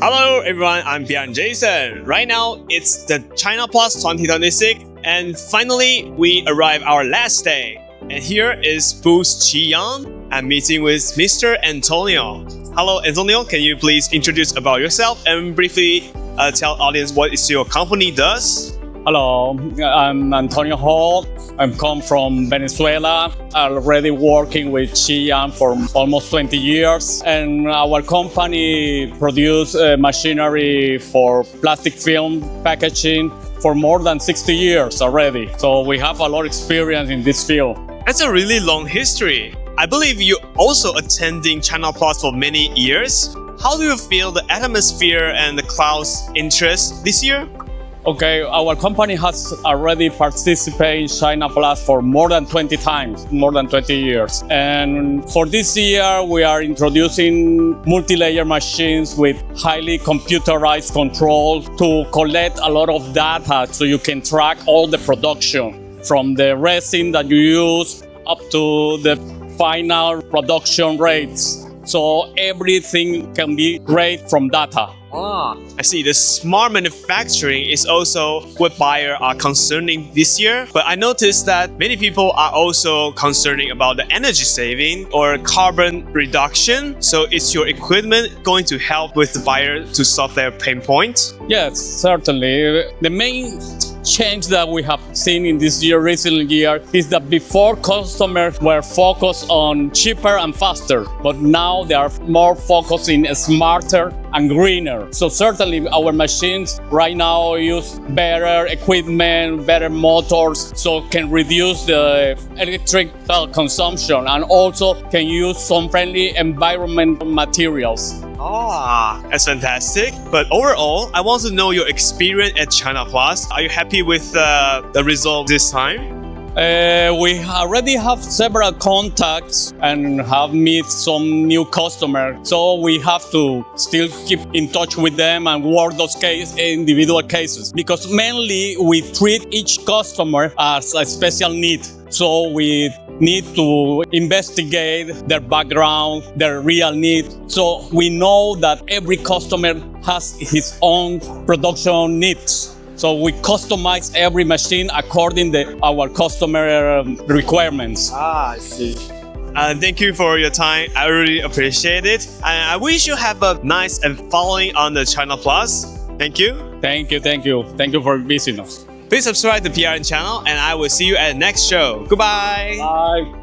Hello everyone, I'm Pierre and Jason. Right now, it's the Chinaplas 2026 and finally we arrive our last day. And here is booth Chyi Yang. I'm meeting with Mr. Antonio. Hello Antonio, can you please introduce about yourself and briefly tell audience what is your company does? Hello, I'm Antonio Ho. I'm come from Venezuela. I'm already working with Chyi Yang for almost 20 years. And our company produce machinery for plastic film packaging for more than 60 years already. So we have a lot of experience in this field. That's a really long history. I believe you also attending Chinaplas for many years. How do you feel the atmosphere and the crowd's interest this year? Okay, our company has already participated in Chinaplas for more than 20 times, more than 20 years. And for this year, we are introducing multi-layer machines with highly computerized control to collect a lot of data so you can track all the production from the resin that you use up to the final production rates. So everything can be great from data. I see. The smart manufacturing is also what buyers are concerning this year. But I noticed that many people are also concerning about the energy saving or carbon reduction. So is your equipment going to help with the buyer to solve their pain points? Yes, certainly. The main change that we have seen in this year, recent year, is that before customers were focused on cheaper and faster, but now they are more focused in smarter and greener. So certainly our machines right now use better equipment, better motors, so can reduce the electrical consumption and also can use some friendly environmental materials. That's fantastic. But overall, I want to know your experience at Chinaplas. Are you happy with the result this time? We already have several contacts and have met some new customers. So we have to still keep in touch with them and work those individual cases. Because mainly we treat each customer as a special need. So we need to investigate their background, their real need. So we know that every customer has his own production needs. So we customize every machine according to our customer requirements. I see. Thank you for your time. I really appreciate it. And I wish you have a nice and following on the Chinaplas. Thank you. Thank you. Thank you for visiting us. Please subscribe to PRM channel and I will see you at the next show. Goodbye. Bye.